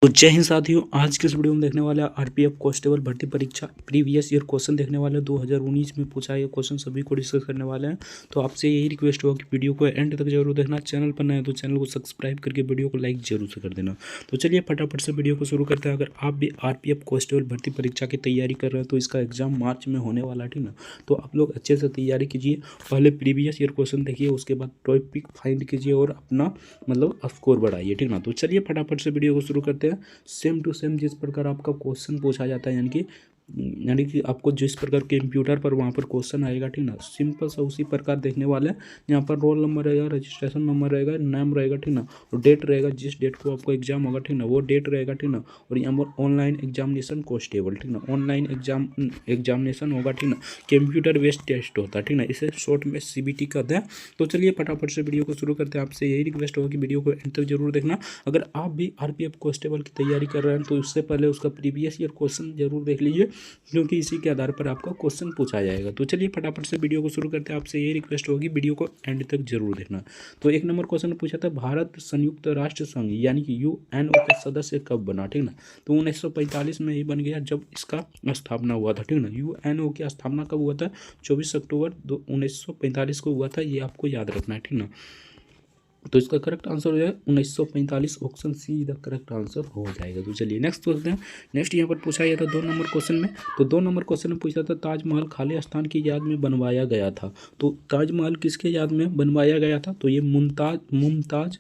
तो जय हिंद साथियों, आज के इस वीडियो में देखने वाले आरपीएफ कांस्टेबल भर्ती परीक्षा प्रीवियस ईयर क्वेश्चन देखने वाले 2019 में पूछा गया क्वेश्चन सभी को डिस्कस करने वाले हैं। तो आपसे यही रिक्वेस्ट होगा कि वीडियो को एंड तक जरूर देखना। चैनल पर नए हैं तो चैनल को सब्सक्राइब करके वीडियो को लाइक जरूर से कर देना। तो चलिए फटाफट से वीडियो को शुरू करते हैं। अगर आप भी आरपीएफ कांस्टेबल भर्ती परीक्षा की तैयारी कर रहे हैं तो इसका एग्जाम मार्च में होने वाला है, ठीक ना। तो आप लोग अच्छे से तैयारी कीजिए, पहले प्रीवियस ईयर क्वेश्चन देखिए, उसके बाद टॉपिक फाइंड कीजिए और अपना स्कोर बढ़ाइए, ठीक ना। तो चलिए फटाफट से वीडियो को शुरू करते हैं। सेम टू सेम जिस प्रकार आपका क्वेश्चन पूछा जाता है, यानी कि आपको जिस प्रकार कंप्यूटर पर वहाँ पर क्वेश्चन आएगा, ठीक ना, सिंपल सा उसी प्रकार देखने वाला है। यहाँ पर रोल नंबर रहेगा, रजिस्ट्रेशन नंबर रहेगा, नाम रहेगा, ठीक ना, और डेट रहेगा, जिस डेट को आपको एग्जाम होगा, ठीक ना, वो डेट रहेगा, ठीक ना। और यहाँ पर ऑनलाइन एग्जामिनेशन कांस्टेबल, ठीक ना, ऑनलाइन एग्जामिनेशन होगा, ठीक ना, कंप्यूटर बेस्ड टेस्ट होता है, ठीक ना, इसे शॉर्ट में CBT कहते हैं। तो चलिए फटाफट से वीडियो को शुरू करते हैं। आपसे यही रिक्वेस्ट होगा कि वीडियो को एंड तक जरूर देखना। अगर आप भी आरपीएफ कांस्टेबल की तैयारी कर रहे हैं तो उससे पहले उसका प्रीवियस ईयर क्वेश्चन जरूर देख लीजिए, क्योंकि इसी के आधार पर आपका क्वेश्चन पूछा जाएगा। तो चलिए फटाफट से वीडियो को शुरू करते हैं। आपसे यही रिक्वेस्ट होगी वीडियो को एंड तक जरूर देखना। तो एक नंबर क्वेश्चन पूछा था, भारत संयुक्त राष्ट्र संघ यानी कि UNO का सदस्य कब बना, ठीक ना। तो 1945 में ही बन गया, जब इसका स्थापना हुआ था, ठीक ना। UNO की स्थापना कब हुआ था? 24 अक्टूबर 1945 को हुआ था, ये आपको याद रखना है, ठीक ना। तो इसका करेक्ट आंसर हो जाएगा 1945, option see the correct answer हो जाएगा। तो चलिए नेक्स्ट सोचते हैं। नेक्स्ट यहाँ पर पूछा गया था 2 नंबर क्वेश्चन में। तो 2 नंबर क्वेश्चन में पूछा था, ताजमहल खाली स्थान की याद में बनवाया गया था। तो ताजमहल किसके याद में बनवाया गया था? तो ये मुमताज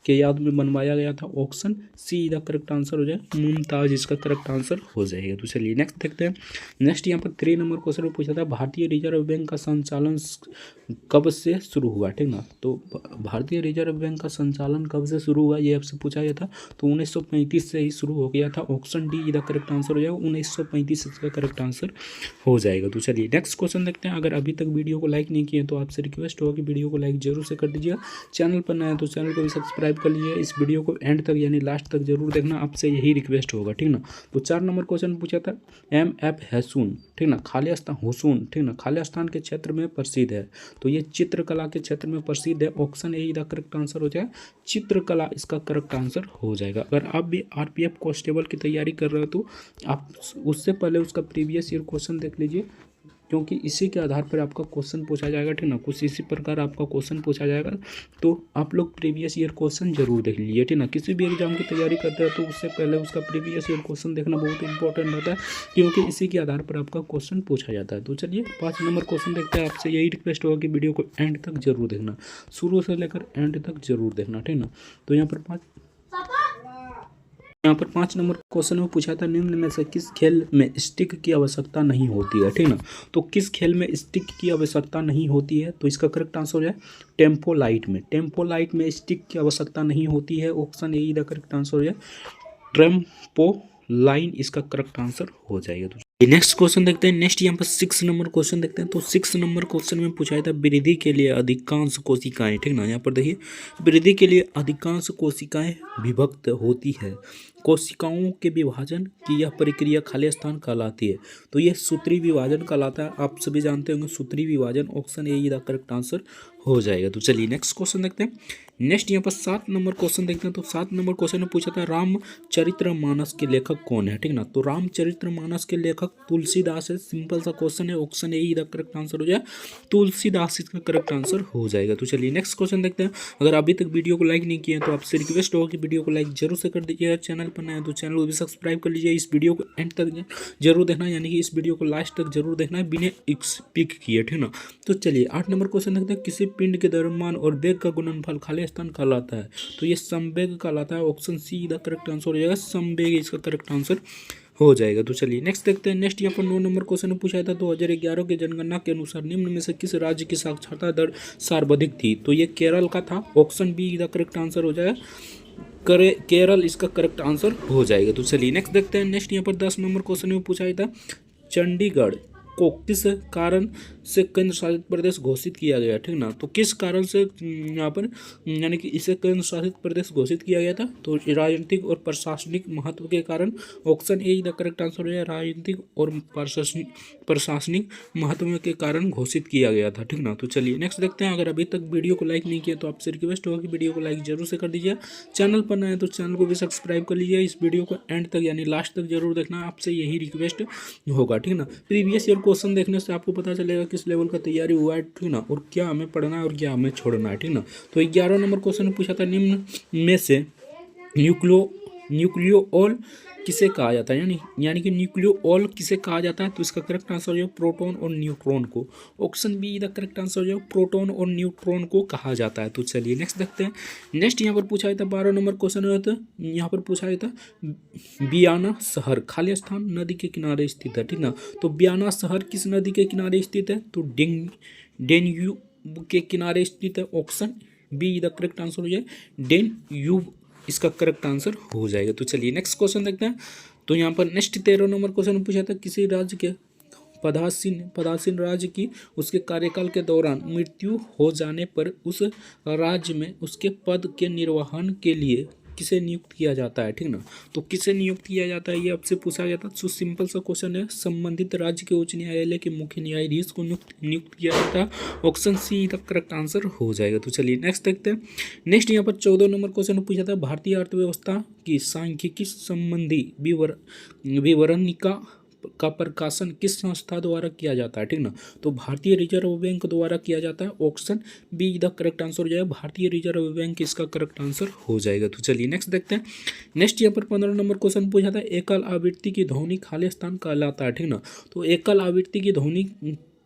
के याद में बनवाया गया था, option see the correct answer हो जाए, मुमताज इसका करेक्ट आंसर हो जाएगा। तो चलिए नेक्स्ट देखते हैं। नेक्स्ट यहाँ पर 3 नंबर क्वेश्चन में पूछा था, भारतीय रिजर्व बैंक का संचालन कब से शुरू हुआ, ठीक ना। तो भारतीय रिजर्व बैंक का संचालन कब से शुरू हुआ, ये आपसे पूछा गया था। तो 1935 से ही शुरू हो गया था, option D the correct answer हो जाएगा, 1935 इसका करेक्ट आंसर हो जाएगा। तो चलिए नेक्स्ट क्वेश्चन देखते हैं। अगर अभी तक वीडियो को लाइक नहीं किए तो आपसे रिक्वेस्ट होगा कि वीडियो को लाइक जरूर से कर दीजिएगा। चैनल पर नया है तो चैनल को भी सब्सक्राइब कर लीजिए। इस वीडियो को एंड तक यानी लास्ट तक जरूर देखना, आपसे यही रिक्वेस्ट होगा, ठीक ना। तो 4 नंबर क्वेश्चन पूछा था, MF हैसून, ठीक ना, खाली स्थान हुसून, ठीक ना, खाली स्थान के क्षेत्र में प्रसिद्ध है। तो ये चित्रकला के क्षेत्र में प्रसिद्ध है, option A the correct answer हो जाए, चित्रकला इसका करेक्ट आंसर हो जाएगा। अगर आप भी आरपीएफ कांस्टेबल की तैयारी कर रहे हो तो आप उससे पहले उसका प्रीवियस ईयर क्वेश्चन देख लीजिए, क्योंकि इसी के आधार पर आपका क्वेश्चन पूछा जाएगा, ठीक ना। कुछ इसी प्रकार आपका क्वेश्चन पूछा जाएगा, तो आप लोग प्रीवियस ईयर क्वेश्चन जरूर देख लीजिए, ठीक ना। किसी भी एग्जाम की तैयारी करते हैं तो उससे पहले उसका प्रीवियस ईयर क्वेश्चन देखना बहुत इंपॉर्टेंट होता है, क्योंकि इसी के आधार पर आपका क्वेश्चन पूछा जाता है। तो चलिए 5 नंबर क्वेश्चन देखते हैं। आपसे यही रिक्वेस्ट होगा कि वीडियो को एंड तक जरूर देखना, शुरू से लेकर एंड तक जरूर देखना, ठीक ना। तो यहाँ पर 5 नंबर क्वेश्चन में पूछा था, निम्न में से किस खेल में स्टिक की आवश्यकता नहीं होती है, ठीक ना। तो किस खेल में स्टिक की आवश्यकता नहीं होती है? तो इसका करेक्ट आंसर हो जाए, टेम्पोलाइट में स्टिक की आवश्यकता नहीं होती है, option A the correct answer हो जाए, ट्रेम्पोलाइन इसका करेक्ट आंसर हो जाएगा। तो नेक्स्ट क्वेश्चन देखते हैं। नेक्स्ट यहाँ पर 6 नंबर क्वेश्चन देखते हैं। तो 6 नंबर क्वेश्चन में पूछा था, वृद्धि के लिए अधिकांश कोशिकाएं, ठीक ना। यहाँ पर देखिए, वृद्धि के लिए अधिकांश कोशिकाएं विभक्त होती है, कोशिकाओं के विभाजन की यह प्रक्रिया खाली स्थान कहलाती है। तो यह सूत्री विभाजन कहलाता है, आप सभी जानते होंगे सूत्री विभाजन, option A the correct answer हो जाएगा। तो चलिए नेक्स्ट क्वेश्चन देखते हैं। नेक्स्ट यहाँ पर 7 नंबर क्वेश्चन देखते हैं। तो 7 नंबर क्वेश्चन में पूछा था, रामचरितमानस के लेखक कौन है, ठीक ना। तो रामचरितमानस के लेखक तुलसीदास है, सिंपल सा क्वेश्चन है, option A the correct answer हो जाए, तुलसीदास इसका करेक्ट आंसर हो जाएगा। तो चलिए नेक्स्ट क्वेश्चन देखते हैं। अगर अभी तक वीडियो को लाइक नहीं किए तो आपसे रिक्वेस्ट होगा कि वीडियो को लाइक जरूर से कर दीजिएगा। चैनल पर नए हैं तो चैनल को भी सब्सक्राइब कर लीजिए। इस वीडियो को एंड तक जरूर देखना, यानी कि इस वीडियो को लास्ट तक जरूर देखना है बिना स्किप किए, ठीक ना। तो चलिए 8 नंबर क्वेश्चन देखते हैं, किसी पिंड के द्रव्यमान और वेग का गुणनफल खाली स्थान कहलाता है। तो ये समवेग कहलाता है, option see the correct answer हो जाएगा, समवेग इसका करेक्ट आंसर हो जाएगा। तो चलिए नेक्स्ट देखते हैं। नेक्स्ट यहाँ पर 9 नंबर क्वेश्चन में पूछा था, 2011 की जनगणना के अनुसार निम्न में से किस राज्य की साक्षरता दर सर्वाधिक थी? तो ये केरल का था, option be the correct answer हो जाएगा, केरल इसका करेक्ट आंसर हो जाएगा। तो चलिए नेक्स्ट देखते हैं। नेक्स्ट यहाँ पर 10 नंबर क्वेश्चन में पूछा था, चंडीगढ़ को किस कारण से केंद्र शासित प्रदेश घोषित किया गया, ठीक ना। तो किस कारण से यहाँ पर यानी कि इसे केंद्र शासित प्रदेश घोषित किया गया था, तो राजनीतिक और प्रशासनिक महत्व के कारण। Option A the correct answer है, राजनीतिक और प्रशासनिक महत्व के कारण घोषित किया गया था, ठीक ना। तो चलिए नेक्स्ट देखते हैं। अगर अभी तक वीडियो को लाइक नहीं किया तो आपसे रिक्वेस्ट होगा कि वीडियो को लाइक जरूर से कर दीजिए। चैनल पर नए हैं तो चैनल को भी सब्सक्राइब कर लीजिए। इस वीडियो को एंड तक यानी लास्ट तक जरूर देखना, आपसे यही रिक्वेस्ट होगा, ठीक ना। प्रीवियस ईयर क्वेश्चन देखने से आपको पता चलेगा किस लेवल का तैयारी हुआ है, ठीक ना, और क्या हमें पढ़ना है और क्या हमें छोड़ना है, ठीक ना। तो 11 नंबर क्वेश्चन पूछा था, निम्न में से न्यूक्लियोल किसे कहा जाता है, यानी कि न्यूक्लियोल किसे कहा जाता है, तो इसका करेक्ट आंसर जो प्रोटॉन और न्यूट्रॉन को। Option be the correct answer जो प्रोटॉन और न्यूट्रॉन को कहा जाता है। तो चलिए नेक्स्ट देखते हैं। नेक्स्ट यहाँ पर पूछा था 12 नंबर क्वेश्चन था, यहाँ पर पूछा था बियाना शहर खाली स्थान नदी के किनारे स्थित है, ठीक ना। तो बियाना शहर किस नदी के किनारे स्थित है, तो डेन्यूब के किनारे स्थित है। Option be the correct answer हो जाए डेन्यूब, इसका करेक्ट आंसर हो जाएगा। तो चलिए नेक्स्ट क्वेश्चन देखते हैं। तो यहाँ पर नेक्स्ट 13 नंबर क्वेश्चन पूछा था, किसी राज्य के पदासीन राज्य की उसके कार्यकाल के दौरान मृत्यु हो जाने पर उस राज्य में उसके पद के निर्वहन के लिए किसे नियुक्त किया जाता है, ठीक ना। तो किसे नियुक्त किया जाता है ये आपसे पूछा गया था। तो सिंपल सा क्वेश्चन है, संबंधित राज्य के उच्च न्यायालय के मुख्य न्यायाधीश को नियुक्त किया जाता है। Option see the correct answer हो जाएगा। तो चलिए नेक्स्ट देखते हैं। नेक्स्ट यहाँ पर 14 नंबर क्वेश्चन पूछा था, भारतीय अर्थव्यवस्था की सांख्यिकी संबंधी विवरणिका का प्रकाशन किस संस्था द्वारा किया जाता है, ठीक ना। तो भारतीय रिजर्व बैंक द्वारा किया जाता है। Option be the correct answer हो जाएगा भारतीय रिजर्व बैंक, इसका करेक्ट आंसर हो जाएगा। तो चलिए नेक्स्ट देखते हैं। नेक्स्ट यहाँ पर 15 नंबर क्वेश्चन पूछा था, एकल आवृत्ति की ध्वनि खाली स्थान कहलाता है, ठीक ना। तो एकल आवृत्ति की ध्वनि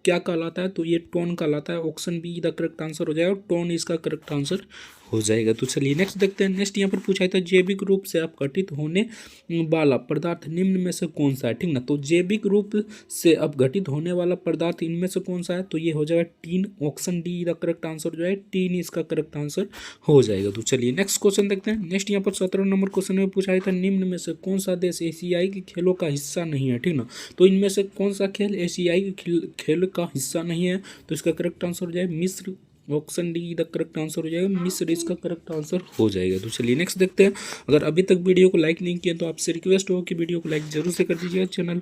क्या कहलाता है, तो ये टोन कहलाता है। Option be the correct answer हो जाएगा, टोन इसका करेक्ट आंसर हो जाएगा। तो चलिए नेक्स्ट देखते हैं। नेक्स्ट यहाँ पर पूछा था, जैविक रूप से अपघटित होने वाला पदार्थ निम्न में से कौन सा है, ठीक ना। तो जैविक रूप से अपघटित होने वाला पदार्थ इनमें से कौन सा है, तो ये हो जाएगा tin. Option D the correct answer हो जाएगा टीन, इसका करेक्ट आंसर हो जाएगा। तो चलिए नेक्स्ट क्वेश्चन देखते हैं। नेक्स्ट यहाँ पर 17 नंबर क्वेश्चन में पूछा था, निम्न में से कौन सा देश एशियाई के खेलों का हिस्सा नहीं है, ठीक ना। तो इनमें से कौन सा खेल एशियाई के खेल का हिस्सा नहीं है, तो इसका करेक्ट आंसर हो जाएगा मिस्र। Option D the correct answer हो जाएगा मिस्र, इसका करेक्ट आंसर हो जाएगा। तो चलिए नेक्स्ट देखते हैं। अगर अभी तक वीडियो को लाइक नहीं किया तो आपसे रिक्वेस्ट हो कि वीडियो को लाइक जरूर से कर दीजिएगा।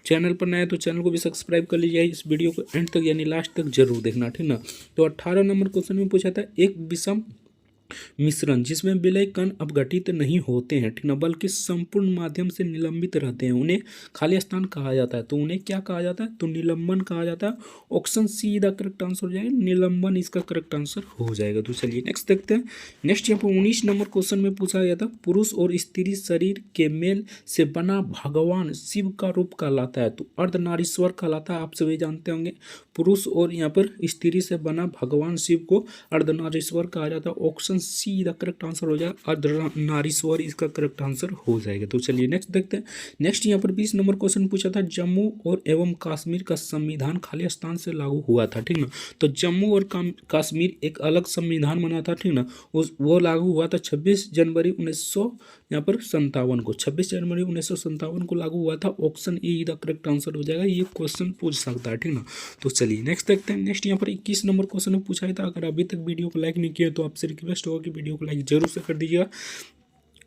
चैनल पर नए तो चैनल को भी सब्सक्राइब कर लीजिए। इस वीडियो को एंड तक यानी लास्ट तक जरूर देखना, ठीक ना। तो 18 नंबर क्वेश्चन में पूछा था, एक विषम मिश्रण जिसमें विलय कण अपघटित नहीं होते हैं, ठीक ना, बल्कि संपूर्ण माध्यम से निलंबित रहते हैं, उन्हें खाली स्थान कहा जाता है। तो उन्हें क्या कहा जाता है, तो निलंबन कहा जाता है। Option see the correct answer हो जाएगा निलंबन, इसका करेक्ट आंसर हो जाएगा। तो चलिए नेक्स्ट देखते हैं। नेक्स्ट यहाँ पर 19 नंबर क्वेश्चन में पूछा गया था, पुरुष और स्त्री शरीर के मेल से बना भगवान शिव का रूप कहलाता है, तो अर्धनारीश्वर कहलाता है। आप सभी जानते होंगे, पुरुष और यहाँ पर स्त्री से बना भगवान शिव को अर्धनारीश्वर कहा जाता है। Option see the correct answer हो जाएगा अर्धनारीश्वर, इसका करेक्ट आंसर हो जाएगा। तो चलिए नेक्स्ट देखते हैं। नेक्स्ट यहाँ पर 20 नंबर क्वेश्चन पूछा था, जम्मू और एवं कश्मीर का संविधान खाली स्थान से लागू हुआ था, ठीक ना। तो जम्मू और कश्मीर एक अलग संविधान बना था, ठीक ना। वो लागू हुआ था 26 जनवरी 1957 को, 26 जनवरी 1957 को लागू हुआ था। Option A the correct answer हो जाएगा। ये क्वेश्चन पूछ सकता है, ठीक ना। तो चलिए नेक्स्ट देखते हैं। नेक्स्ट यहाँ पर 21 नंबर क्वेश्चन में पूछा था, अगर अभी तक वीडियो को लाइक नहीं किया तो आपसे रिक्वेस्ट होगा कि वीडियो को लाइक जरूर से कर दीजिएगा।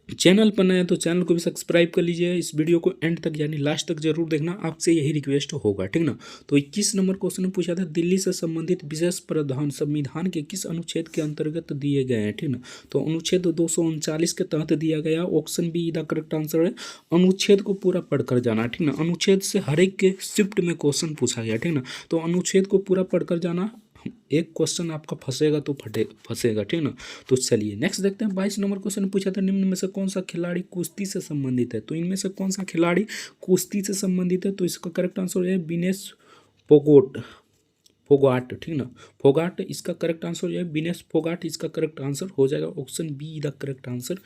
चैनल पर नए तो चैनल को भी सब्सक्राइब कर लीजिए। इस वीडियो को एंड तक यानी लास्ट तक जरूर देखना, आपसे यही रिक्वेस्ट होगा, ठीक ना। तो 21 नंबर क्वेश्चन में पूछा था, दिल्ली से संबंधित विशेष प्रावधान संविधान के किस अनुच्छेद के अंतर्गत दिए गए हैं, ठीक ना। तो अनुच्छेद 239 के तहत दिया गया। Option be the correct answer है। अनुच्छेद को पूरा पढ़कर जाना, ठीक ना। अनुच्छेद से हर एक के शिफ्ट में क्वेश्चन पूछा गया, ठीक ना। तो अनुच्छेद को पूरा पढ़कर जाना, एक क्वेश्चन आपका फंसेगा तो फंसेगा, ठीक ना। तो चलिए नेक्स्ट देखते हैं। 22 नंबर क्वेश्चन पूछा था, निम्न में से कौन सा खिलाड़ी कुश्ती से संबंधित है, तो इनमें से कौन सा खिलाड़ी कुश्ती से संबंधित है, तो इसका करेक्ट आंसर है विनेश फोगाट, ठीक ना। फोगाट इसका करेक्ट आंसर हो जाएगा विनेश फोगाट, इसका करेक्ट आंसर हो जाएगा। Option be the correct answer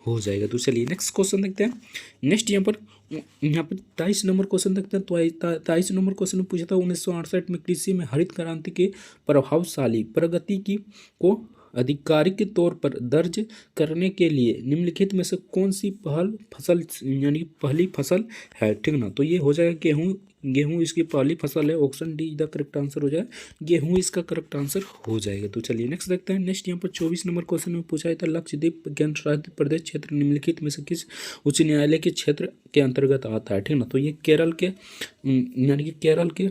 हो जाएगा। तो चलिए नेक्स्ट क्वेश्चन देखते हैं। नेक्स्ट यहाँ पर 23 नंबर क्वेश्चन देखते हैं। तो 23 नंबर क्वेश्चन में पूछा था, 1968 में कृषि में हरित क्रांति के प्रभावशाली प्रगति को आधिकारिक तौर पर दर्ज करने के लिए निम्नलिखित में से कौन सी पहल फसल यानी पहली फसल है, ठीक ना। तो ये हो जाएगा गेहूँ, गेहूँ इसकी पहली फसल है, option D the correct answer हो जाएगा, गेहूँ इसका करेक्ट आंसर हो जाएगा। तो चलिए नेक्स्ट देखते हैं। नेक्स्ट यहाँ पर 24 नंबर क्वेश्चन में पूछा था लक्षद्वीप केंद्र शासित प्रदेश क्षेत्र निम्नलिखित में से किस उच्च न्यायालय के क्षेत्र के अंतर्गत आता है, ठीक ना। तो ये केरल के यानी कि केरल के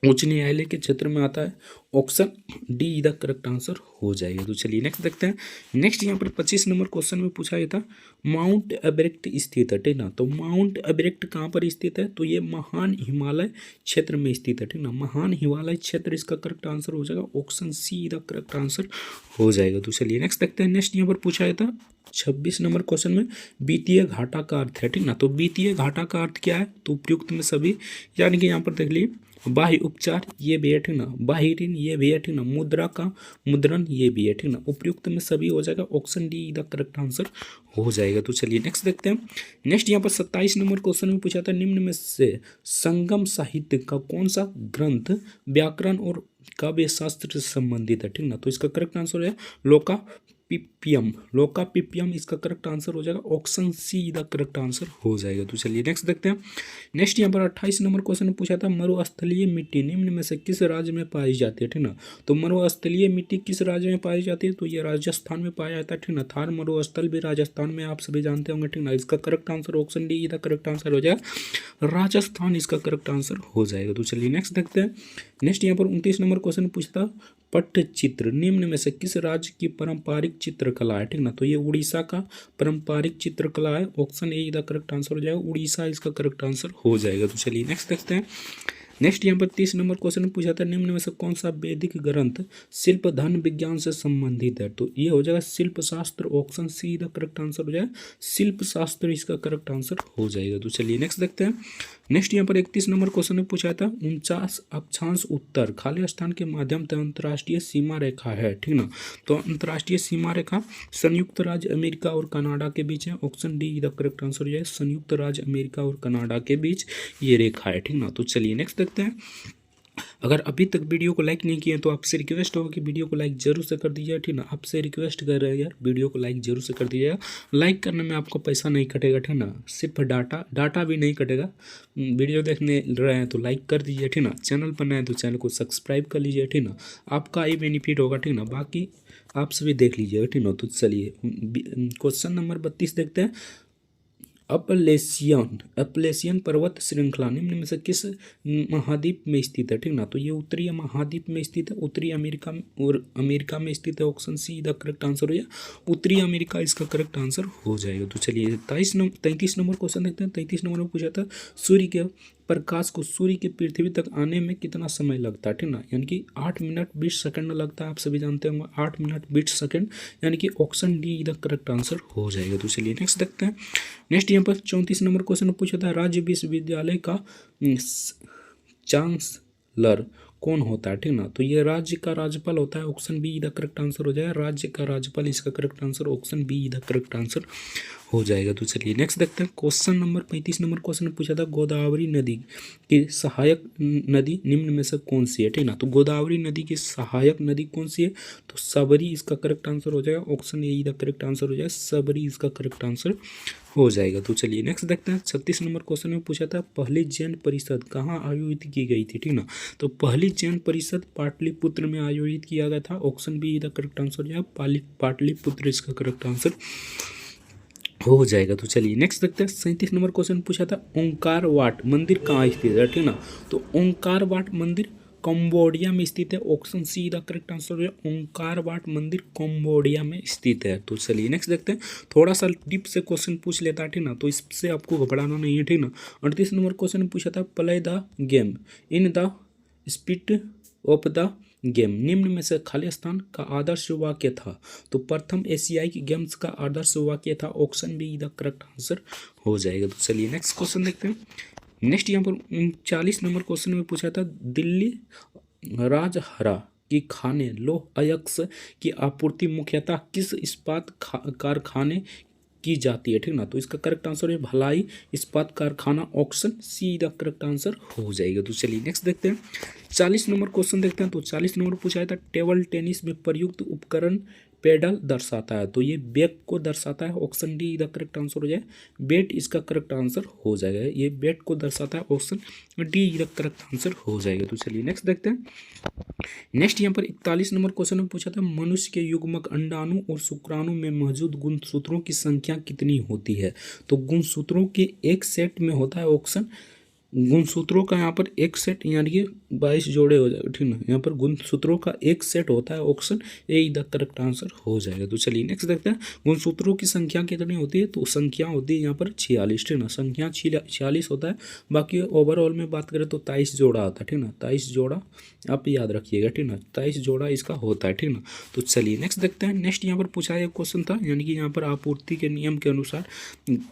उच्च न्यायालय के क्षेत्र में आता है, option D the correct answer हो जाएगा। तो चलिए नेक्स्ट देखते हैं। नेक्स्ट यहाँ पर 25 नंबर क्वेश्चन में पूछा गया था माउंट एवरेस्ट स्थित है, ठीक ना। तो माउंट एवरेस्ट कहाँ पर स्थित है, तो ये महान हिमालय क्षेत्र में स्थित है, ठीक ना। महान हिमालय क्षेत्र इसका करेक्ट आंसर हो जाएगा, option see the correct answer हो जाएगा। तो चलिए नेक्स्ट देखते हैं। नेक्स्ट यहाँ पर पूछा गया था 26 नंबर क्वेश्चन में वित्तीय घाटा का अर्थ है, ठीक ना। तो वित्तीय घाटा का अर्थ क्या है, तो उपयुक्त में सभी, यानी कि यहाँ पर देख लीजिए बाह्य उपचार ये भी है, ठीक ना। बाह्य ऋण ये भी है, ठीक ना। मुद्रा का मुद्रण ये भी है, ठीक ना। उपयुक्त में सभी हो जाएगा, option D the correct answer हो जाएगा। तो चलिए नेक्स्ट देखते हैं। नेक्स्ट यहाँ पर 27 नंबर क्वेश्चन में पूछा था निम्न में से संगम साहित्य का कौन सा ग्रंथ व्याकरण और काव्य शास्त्र से संबंधित है, ठीक ना। तो इसका करेक्ट आंसर है लोकापिपियम इसका करेक्ट आंसर हो जाएगा, option see the correct answer हो जाएगा। तो चलिए नेक्स्ट देखते हैं। नेक्स्ट यहाँ पर 28 नंबर क्वेश्चन में पूछा था मरुस्थलीय मिट्टी निम्न में से किस राज्य में पाई जाती है, ठीक ना। तो मरुस्थलीय मिट्टी किस राज्य में पाई जाती है, तो ये राजस्थान में पाया जाता है, ठीक ना। थार मरुस्थल भी राजस्थान में आप सभी जानते होंगे, ठीक ना। इसका correct answer option D the correct answer हो जाएगा, राजस्थान इसका करेक्ट आंसर हो जाएगा। तो चलिए नेक्स्ट देखते हैं। नेक्स्ट यहाँ पर 29 नंबर क्वेश्चन पूछता पट्टचित्र निम्न में से किस राज्य की पारंपरिक चित्रकला है, ठीक ना। तो ये उड़ीसा का पारंपरिक चित्रकला है, option A the correct answer हो जाएगा, उड़ीसा इसका करेक्ट आंसर हो जाएगा। तो चलिए नेक्स्ट देखते हैं। नेक्स्ट यहाँ पर 30 नंबर क्वेश्चन में पूछा था निम्न में से कौन सा वैदिक ग्रंथ शिल्प धन विज्ञान से संबंधित है, तो ये हो जाएगा शिल्प शास्त्र, option see the correct answer हो जाएगा, शिल्प शास्त्र इसका करेक्ट आंसर हो जाएगा। तो चलिए नेक्स्ट देखते हैं। नेक्स्ट यहाँ पर 31 नंबर क्वेश्चन में पूछा था 49 अक्षांश उत्तर खाली स्थान के माध्यम से अंतर्राष्ट्रीय सीमा रेखा है, ठीक ना। तो अंतर्राष्ट्रीय सीमा रेखा संयुक्त राज्य अमेरिका और कनाडा के बीच है, option D the correct answer हो जाएगा, संयुक्त राज्य अमेरिका और कनाडा के बीच ये रेखा है, ठीक ना। तो चलिए नेक्स्ट देखते हैं। अगर अभी तक वीडियो को लाइक नहीं किए तो आपसे रिक्वेस्ट होगा कि वीडियो को लाइक जरूर से कर दीजिए, ठीक ना। आपसे रिक्वेस्ट कर रहे हैं यार, वीडियो को लाइक जरूर से कर दीजिएगा। लाइक करने में आपको पैसा नहीं कटेगा, ठीक ना। सिर्फ डाटा भी नहीं कटेगा। वीडियो देखने रहे हैं तो लाइक कर दीजिए, ठीक ना। चैनल पर नए हैं तो चैनल को सब्सक्राइब कर लीजिए, ठीक ना। आपका ही बेनिफिट होगा, ठीक ना। बाकी आप सभी देख लीजिएगा, ठीक ना। तो चलिए क्वेश्चन नंबर 32 देखते हैं। अपलेशियन पर्वत श्रृंखला निम्न में से किस महाद्वीप में स्थित है, ठीक ना। तो ये उत्तरी महाद्वीप में स्थित है, उत्तरी अमेरिका और अमेरिका में स्थित है, option see the correct answer हो जाएगा, उत्तरी अमेरिका इसका करेक्ट आंसर हो जाएगा। तो चलिए 33 नंबर क्वेश्चन देखते हैं। 33 नंबर में पूछा था सूर्य के प्रकाश को सूर्य की पृथ्वी तक आने में कितना समय लगता है, ठीक ना। यानी कि 8 मिनट 20 सेकंड लगता है, आप सभी जानते होंगे 8 मिनट 20 सेकंड, यानी कि option D the correct answer हो जाएगा। तो चलिए नेक्स्ट देखते हैं। नेक्स्ट यहाँ पर 34 नंबर क्वेश्चन पूछा था राज्य विश्वविद्यालय का चांसलर कौन होता है, ठीक ना। तो ये राज्य का राज्यपाल होता है, option be the correct answer हो जाएगा, राज्य का राज्यपाल इसका correct answer, option be the correct answer हो जाएगा। तो चलिए नेक्स्ट देखते हैं। क्वेश्चन नंबर 35 नंबर क्वेश्चन में पूछा था गोदावरी नदी की सहायक नदी निम्न में से कौन सी है, ठीक ना। तो गोदावरी नदी की सहायक नदी कौन सी है, तो सबरी इसका करेक्ट आंसर हो जाएगा, option A the correct answer हो जाएगा, सबरी इसका करेक्ट आंसर हो जाएगा। तो चलिए नेक्स्ट देखते हैं। 36 नंबर क्वेश्चन में पूछा था पहली जैन परिषद कहाँ आयोजित की गई थी, ठीक ना। तो पहली जैन परिषद पाटलिपुत्र में आयोजित किया गया था, option be the correct answer हो जाएगा, पाटलिपुत्र इसका करेक्ट आंसर हो जाएगा। तो चलिए नेक्स्ट देखते हैं। 37 नंबर क्वेश्चन पूछा था ओंकार वाट मंदिर कहाँ स्थित है, ठीक ना। तो ओंकार वाट मंदिर कंबोडिया में स्थित है, option see the correct answer है, ओंकार वाट मंदिर कंबोडिया में स्थित है। तो चलिए नेक्स्ट देखते हैं। थोड़ा सा डीप से क्वेश्चन पूछ लेता है, ठीक ना, तो इससे आपको घबराना नहीं है, ठीक ना। 38 नंबर क्वेश्चन पूछा था play the game in the spirit of the game निम्न में से खाली स्थान का आदर्श वाक्य था, तो प्रथम एशियाई गेम्स का आदर्श वाक्य था, option be the correct answer हो जाएगा। तो चलिए नेक्स्ट क्वेश्चन देखते हैं। नेक्स्ट यहाँ पर 40 नंबर क्वेश्चन में पूछा था दिल्ली राजहरा की खाने लोह अयस्क की आपूर्ति मुख्यतः किस इस्पात कारखाने की जाती है, ठीक ना। तो इसका करेक्ट आंसर है भलाई इस्पात कारखाना, option see the correct answer हो जाएगा। तो चलिए नेक्स्ट देखते हैं, 40 नंबर क्वेश्चन देखते हैं। तो 40 नंबर पूछा था टेबल टेनिस में प्रयुक्त उपकरण पेडल दर्शाता है। तो ये बैट को दर्शाता है, option D the correct answer हो जाए, बैट इसका करेक्ट आंसर हो जाएगा। ये बैट को दर्शाता है, option D the correct answer हो जाएगा। तो चलिए नेक्स्ट देखते हैं। नेक्स्ट यहाँ पर 41 नंबर क्वेश्चन में पूछा था मनुष्य के युग्मक अंडाणु और शुक्राणु में मौजूद गुणसूत्रों की संख्या कितनी होती है। तो गुणसूत्रों के एक सेट में होता है, ऑप्शन गुणसूत्रों का यहाँ पर एक सेट यानी कि 22 जोड़े हो जाएगा, ठीक ना। यहाँ पर गुणसूत्रों का एक सेट होता है, option A the correct answer हो जाएगा। तो चलिए नेक्स्ट देखते हैं, गुणसूत्रों की संख्या कितनी होती है। तो संख्या होती है यहाँ पर 46, ठीक ना। संख्या 46 होता है। बाकी ओवरऑल में बात करें तो 23 जोड़ा आता है, ठीक ना। 23 जोड़ा आप याद रखिएगा, ठीक ना। 23 जोड़ा इसका होता है, ठीक ना। तो चलिए नेक्स्ट देखते हैं। नेक्स्ट यहाँ पर पूछा एक क्वेश्चन था, यानी कि यहाँ पर आपूर्ति के नियम के अनुसार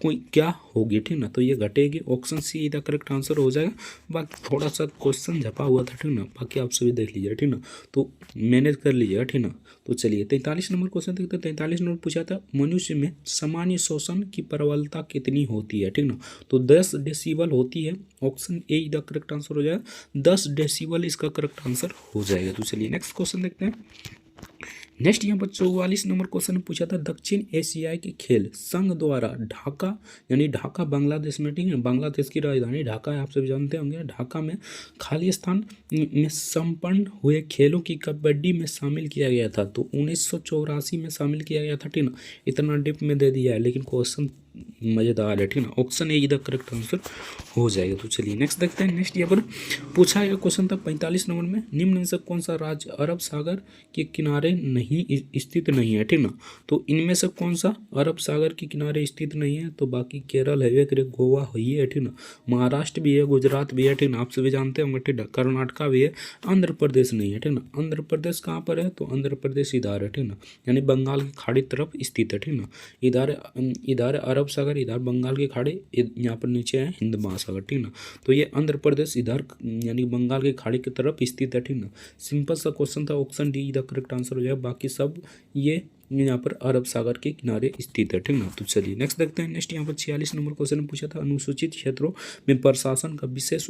कोई क्या होगी, ठीक ना। तो ये घटेगी, option see the correct answer हो जाएगा। बाकी थोड़ा सा क्वेश्चन झपा हुआ था, ठीक ना। बाकी आप सभी देख लीजिएगा, ठीक ना। तो मैनेज कर लीजिएगा, ठीक ना। तो चलिए 43 नंबर क्वेश्चन देखते हैं। 43 नंबर पूछा था मनुष्य में सामान्य श्वसन की प्रबलता कितनी होती है, ठीक ना। तो 10 डेसिबल होती है, option A the correct answer हो जाएगा। 10 डेसिबल इसका करेक्ट आंसर हो जाएगा। तो चलिए नेक्स्ट क्वेश्चन देखते हैं। नेक्स्ट यहाँ पर 44 नंबर क्वेश्चन में पूछा था दक्षिण एशियाई के खेल संघ द्वारा ढाका, यानी ढाका बांग्लादेश में, ठीक है, बांग्लादेश की राजधानी ढाका है, आप सभी जानते होंगे। ढाका में खालिस्तान में संपन्न हुए खेलों की कबड्डी में शामिल किया गया था। तो 1984 में शामिल किया गया था, ठीक ना। इतना डिप में दे दिया है, लेकिन क्वेश्चन मज़ेदार है, ठीक ना। ऑप्शन ए इधर करेक्ट आंसर हो जाएगा। तो चलिए नेक्स्ट देखते हैं। नेक्स्ट यहाँ पर पूछा गया क्वेश्चन था 45 नंबर में, निम्न में से कौन सा राज्य अरब सागर के किनारे नहीं स्थित नहीं है, ठीक ना। तो इनमें से कौन सा अरब सागर के किनारे स्थित नहीं है। तो बाकी केरल है, गोवा है, ठीक ना। महाराष्ट्र भी है, गुजरात भी है, ठीक ना। आप सभी जानते होंगे, ठीक ना। कर्नाटका भी है, आंध्र प्रदेश नहीं है, ठीक ना। आंध्र प्रदेश कहाँ पर है। तो आंध्र प्रदेश इधर है, ठीक ना, यानी बंगाल की खाड़ी तरफ स्थित है, ठीक ना। इधर अरब सागर, इधर बंगाल की खाड़ी, यहाँ पर नीचे है हिंद महासागर, ठीक ना। तो ये आंध्र प्रदेश इधर यानी बंगाल की खाड़ी की तरफ स्थित है, ठीक ना। सिंपल सा क्वेश्चन था, ऑप्शन डी इधर करेक्ट आंसर हो जाएगा। बाकी सब ये यहाँ पर अरब सागर के किनारे स्थित है, ठीक ना। तो चलिए नेक्स्ट देखते हैं। नेक्स्ट यहाँ पर 46 नंबर क्वेश्चन में पूछा था अनुसूचित क्षेत्रों में प्रशासन का विशेष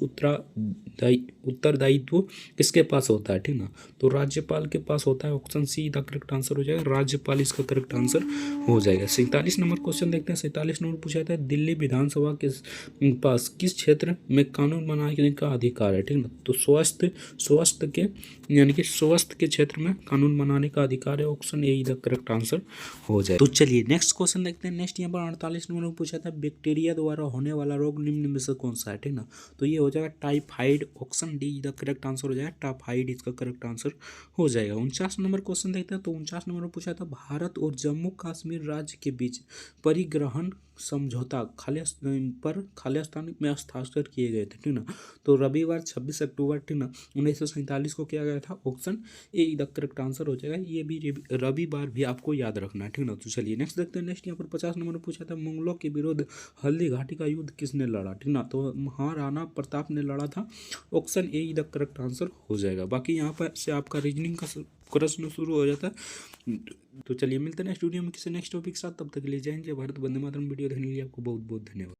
उत्तरदायित्व किसके पास होता है, ठीक ना। तो राज्यपाल के पास होता है, option see the correct answer हो जाएगा। राज्यपाल इसका करेक्ट आंसर हो जाएगा। 47 नंबर क्वेश्चन देखते हैं। 47 नंबर पूछा था दिल्ली विधानसभा के पास किस क्षेत्र में कानून बनाने का अधिकार है, ठीक ना। तो स्वास्थ्य के यानी कि स्वास्थ्य के क्षेत्र में कानून बनाने का अधिकार है, option A the correct answer हो जाए। तो चलिए नेक्स्ट क्वेश्चन देखते हैं। नेक्स्ट यहाँ पर 48 नंबर पूछा था बैक्टीरिया द्वारा होने वाला रोग निम्न में से कौन सा है, ठीक ना। तो ये हो जाएगा typhoid, option D the correct answer हो जाएगा। टाइफाइड इसका करेक्ट आंसर हो जाएगा। 49 नंबर क्वेश्चन देखते हैं। तो 49 नंबर पूछा था भारत और जम्मू कश्मीर राज्य के बीच परिग्रहण समझौता खालिस्तान में हस्ताक्षर किए गए थे, ठीक ना। तो रविवार 26 अक्टूबर, ठीक ना, 1947 को किया गया था, option A the correct answer हो जाएगा। ये भी रविवार भी आपको याद रखना है, ठीक ना। तो चलिए नेक्स्ट देखते हैं। नेक्स्ट यहाँ पर 50 नंबर पूछा था मुगलों के विरुद्ध हल्दी घाटी का युद्ध किसने लड़ा, ठीक ना। तो महाराणा प्रताप ने लड़ा था, option A the correct answer हो जाएगा। बाकी यहाँ पर से आपका रीजनिंग का प्रश्न शुरू हो जाता है। तो चलिए मिलते हैं नेक्स्ट वीडियो में किसी नेक्स्ट टॉपिक के साथ। तब तक के लिए जय हिंद, जय भारत, वंदे मातरम। वीडियो देखने के लिए आपको बहुत बहुत धन्यवाद।